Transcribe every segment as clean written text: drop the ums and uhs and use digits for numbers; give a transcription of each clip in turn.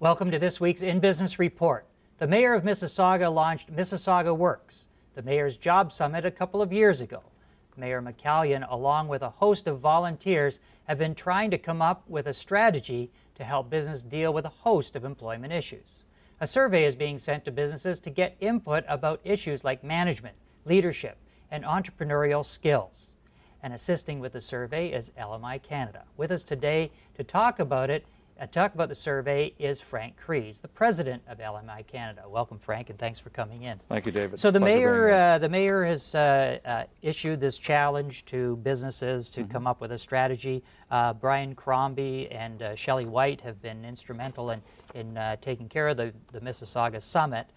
Welcome to this week's In Business Report. The Mayor of Mississauga launched Mississauga Works, the Mayor's Job Summit, a couple of years ago. Mayor McCallion, along with a host of volunteers, have been trying to come up with a strategy to help business deal with a host of employment issues. A survey is being sent to businesses to get input about issues like management, leadership, and entrepreneurial skills. And assisting with the survey is LMI Canada. With us today to talk about the survey is Frank Kreze, the president of LMI Canada. Welcome, Frank, and thanks for coming in. Thank you, David. So the mayor has issued this challenge to businesses to come up with a strategy. Brian Crombie and Shelley White have been instrumental in taking care of the Mississauga Summit.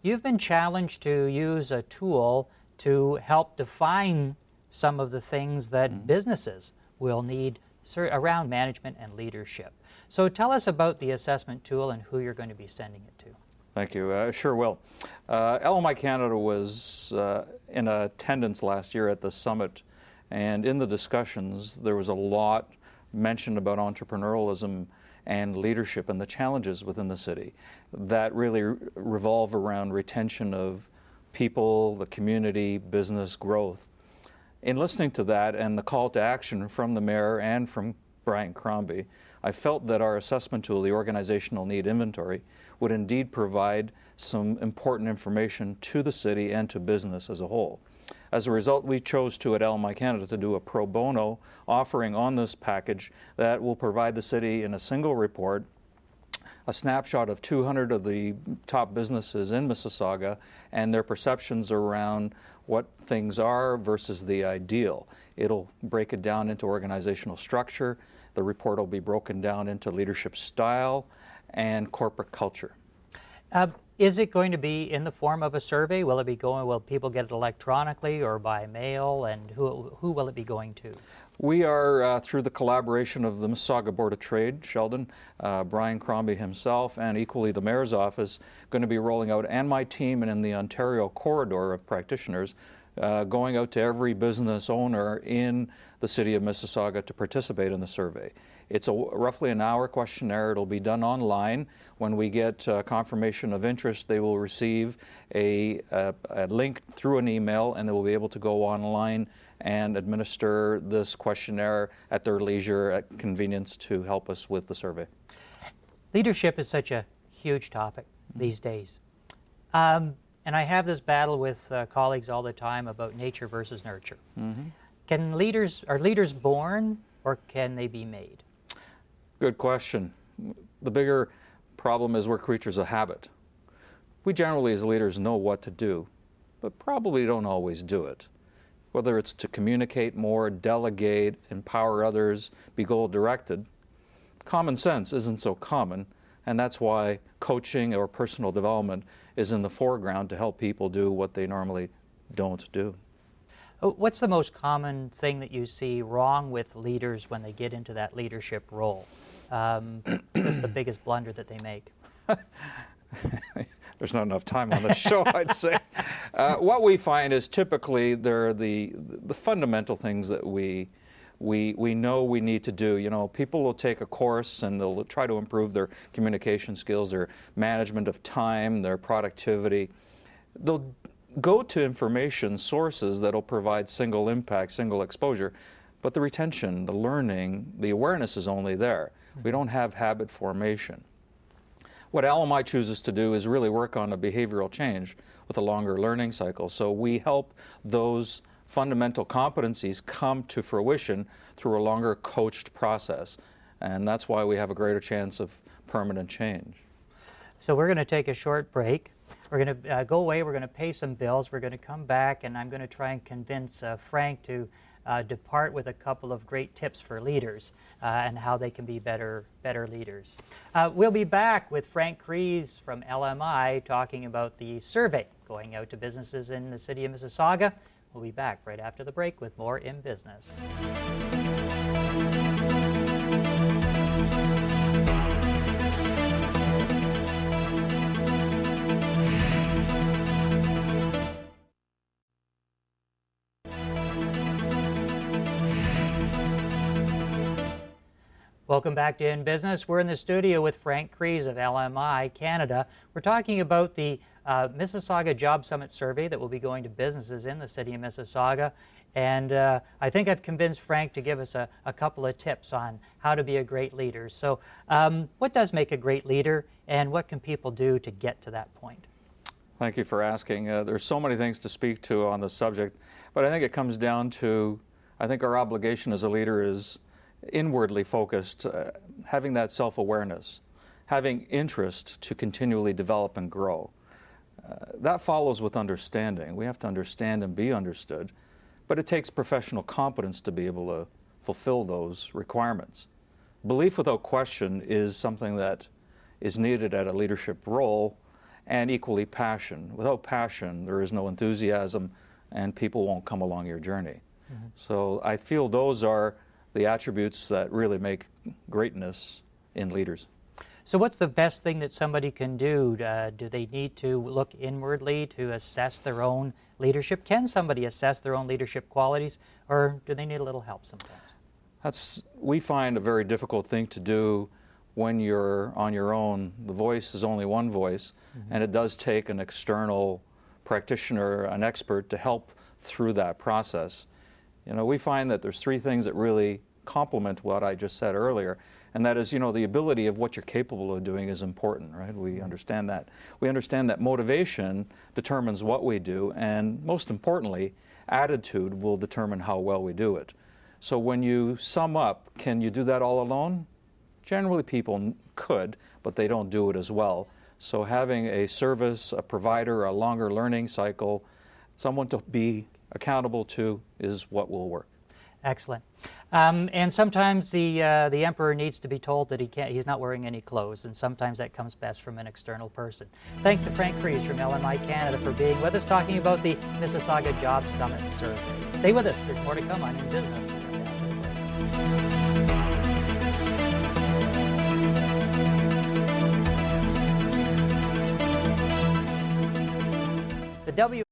You've been challenged to use a tool to help define some of the things that businesses will need around management and leadership. So tell us about the assessment tool and who you're going to be sending it to. Thank you. Sure will. LMI Canada was in attendance last year at the summit, and in the discussions there was a lot mentioned about entrepreneurialism and leadership and the challenges within the city that really revolve around retention of people, the community, business growth. In listening to that and the call to action from the mayor and from Brian Crombie, I felt that our assessment tool, the Organizational Need Inventory, would indeed provide some important information to the city and to business as a whole. As a result, we chose to, at LMI Canada, to do a pro bono offering on this package that will provide the city in a single report a snapshot of 200 of the top businesses in Mississauga and their perceptions around what things are versus the ideal. It'll break it down into organizational structure. The report will be broken down into leadership style and corporate culture. Is it going to be in the form of a survey? Will people get it electronically or by mail? And who will it be going to? We are, through the collaboration of the Mississauga Board of Trade, Sheldon, Brian Crombie himself, and equally the Mayor's Office, going to be rolling out, and my team and in the Ontario corridor of practitioners, going out to every business owner in the City of Mississauga to participate in the survey. It's roughly an hour questionnaire. It'll be done online. When we get confirmation of interest, they will receive a link through an email, and they will be able to go online and administer this questionnaire at their leisure, at convenience, to help us with the survey. Leadership is such a huge topic these days. And I have this battle with colleagues all the time about nature versus nurture. Are leaders born, or can they be made? Good question. The bigger problem is we're creatures of habit. We generally, as leaders, know what to do, but probably don't always do it. Whether it's to communicate more, delegate, empower others, be goal-directed, common sense isn't so common, and that's why coaching or personal development is in the foreground to help people do what they normally don't do. What's the most common thing that you see wrong with leaders when they get into that leadership role? What's the biggest blunder that they make? There's not enough time on the show, I'd say. What we find is typically they're the fundamental things that we know we need to do. You know, people will take a course and they'll try to improve their communication skills, their management of time, their productivity. They'll go to information sources that'll provide single impact, single exposure, but the retention, the learning, the awareness is only there. We don't have habit formation. What LMI chooses to do is really work on a behavioral change with a longer learning cycle. So we help those fundamental competencies come to fruition through a longer coached process. And that's why we have a greater chance of permanent change. So we're going to take a short break. We're going to go away, we're going to pay some bills, we're going to come back, and I'm going to try and convince Frank to depart with a couple of great tips for leaders and how they can be better leaders. We'll be back with Frank Kreze from LMI talking about the survey going out to businesses in the City of Mississauga. We'll be back right after the break with more In Business. Welcome back to In Business. We're in the studio with Frank Kreze of LMI Canada. We're talking about the Mississauga Job Summit survey that will be going to businesses in the City of Mississauga. And I think I've convinced Frank to give us a couple of tips on how to be a great leader. So what does make a great leader, and what can people do to get to that point? Thank you for asking. There's so many things to speak to on the subject, but I think it comes down to, I think our obligation as a leader is inwardly focused, having that self-awareness, having interest to continually develop and grow. That follows with understanding. We have to understand and be understood, but it takes professional competence to be able to fulfill those requirements. Belief without question is something that is needed at a leadership role, and equally passion. Without passion, there is no enthusiasm, and people won't come along your journey. Mm-hmm. So I feel those are the attributes that really make greatness in leaders. So what's the best thing that somebody can do? Do they need to look inwardly to assess their own leadership? Can somebody assess their own leadership qualities, or do they need a little help sometimes? We find a very difficult thing to do when you're on your own. The voice is only one voice, mm-hmm. and it does take an external practitioner, an expert, to help through that process. You know, we find that there's three things that really complement what I just said earlier, and that is, you know, the ability of what you're capable of doing is important, right? We understand that. We understand that motivation determines what we do, and most importantly, attitude will determine how well we do it. So when you sum up, can you do that all alone? Generally people could, but they don't do it as well. So having a service, a provider, a longer learning cycle, someone to be accountable to is what will work. Excellent. And sometimes the emperor needs to be told that he's not wearing any clothes, and sometimes that comes best from an external person. Thanks to Frank Kreze from LMI Canada for being with us, talking about the Mississauga Job Summit survey. Stay with us. There's more to come on In Business. The